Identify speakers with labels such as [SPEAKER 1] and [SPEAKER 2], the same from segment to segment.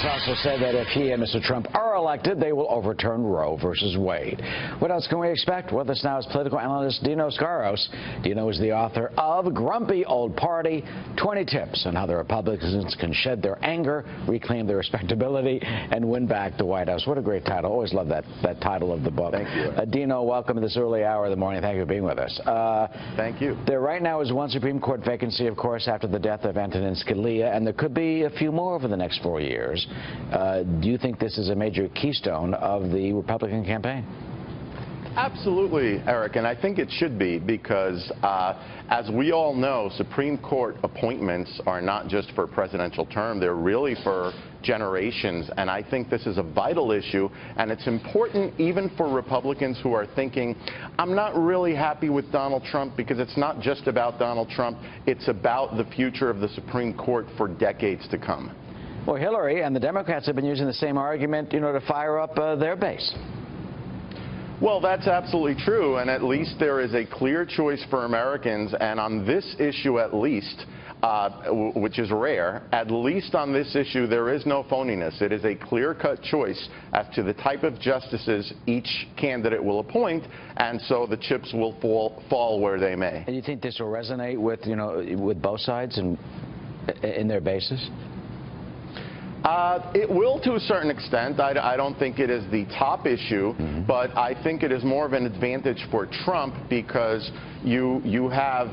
[SPEAKER 1] also said that if he and Mr. Trump are elected, they will overturn Roe versus Wade. What else can we expect? With us now is political analyst Dino Scaros. Dino is the author of Grumpy Old Party, 20 Tips on How the Republicans Can Shed Their Anger, Reclaim Their Respectability, and Win Back the White House. What a great title. Always love that title of the book.
[SPEAKER 2] Thank you.
[SPEAKER 1] Dino, welcome to this early hour of the morning. Thank you for being with us.
[SPEAKER 2] Thank you.
[SPEAKER 1] There right now is one Supreme Court vacancy, of course, after the death of Antonin Scalia, and there could be a few more over the next 4 years. Do you think this is a major keystone of the Republican campaign?
[SPEAKER 2] Absolutely, Eric, and I think it should be because, as we all know, Supreme Court appointments are not just for a presidential term, they're really for generations, and I think this is a vital issue, and it's important even for Republicans who are thinking, I'm not really happy with Donald Trump, because it's not just about Donald Trump, it's about the future of the Supreme Court for decades to come.
[SPEAKER 1] Well, Hillary and the Democrats have been using the same argument, to fire up their base.
[SPEAKER 2] Well, that's absolutely true, and at least there is a clear choice for Americans, and on this issue at least, which is rare, at least on this issue there is no phoniness. It is a clear-cut choice as to the type of justices each candidate will appoint, and so the chips will fall where they may.
[SPEAKER 1] And you think this will resonate with, with both sides and in their bases?
[SPEAKER 2] It will to a certain extent. I don't think it is the top issue, but I think it is more of an advantage for Trump because you have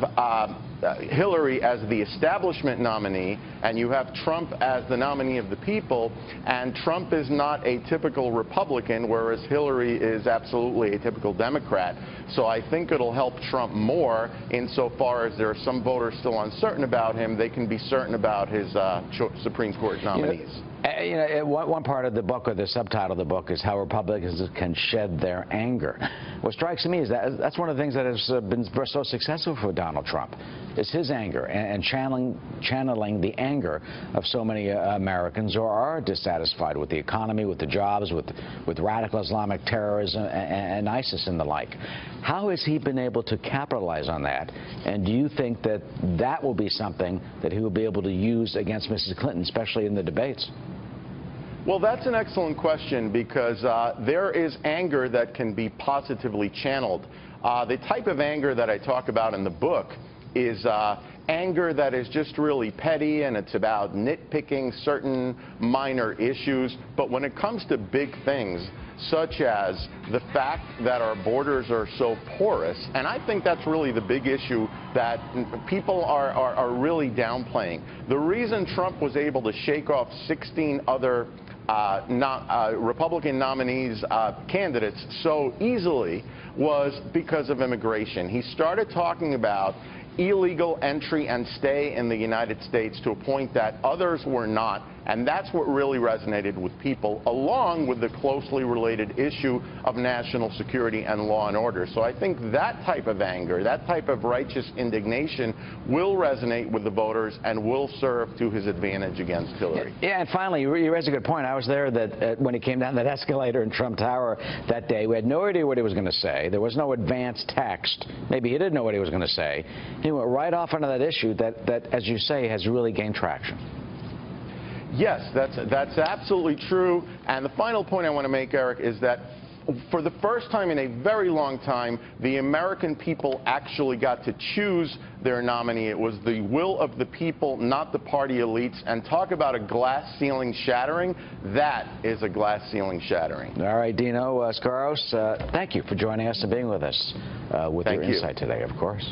[SPEAKER 2] Hillary as the establishment nominee, and you have Trump as the nominee of the people, and Trump is not a typical Republican, whereas Hillary is absolutely a typical Democrat. So I think it'll help Trump more insofar as there are some voters still uncertain about him. They can be certain about his Supreme Court nominees.
[SPEAKER 1] One part of the book, or the subtitle of the book, is How Republicans Can Shed Their Anger. What strikes me is that that's one of the things that has been so successful for Donald Trump. It's his anger and channeling the anger of so many Americans who are dissatisfied with the economy, with the jobs, with radical Islamic terrorism and ISIS and the like. How has he been able to capitalize on that? And do you think that that will be something that he will be able to use against Mrs. Clinton, especially in the debates?
[SPEAKER 2] Well, that's an excellent question because there is anger that can be positively channeled. The type of anger that I talk about in the book is anger that is just really petty, and it's about nitpicking certain minor issues. But when it comes to big things, such as the fact that our borders are so porous, and I think that's really the big issue that people are really downplaying. The reason Trump was able to shake off 16 other Republican nominees, candidates so easily was because of immigration. He started talking about illegal entry and stay in the United States to a point that others were not, and that's what really resonated with people, along with the closely related issue of national security and law and order. So I think that type of anger, that type of righteous indignation will resonate with the voters and will serve to his advantage against Hillary.
[SPEAKER 1] Yeah, and finally, you raised a good point. I was there when he came down that escalator in Trump Tower that day. We had no idea what he was going to say. There was no advanced text. Maybe he didn't know what he was going to say. He went right off onto that issue that, as you say, has really gained traction.
[SPEAKER 2] Yes, that's absolutely true. And the final point I want to make, Eric, is that for the first time in a very long time, the American people actually got to choose their nominee. It was the will of the people, not the party elites. And talk about a glass ceiling shattering. That is a glass ceiling shattering.
[SPEAKER 1] All right, Dino Scaros, thank you for joining us and being with us with your insight today, of course.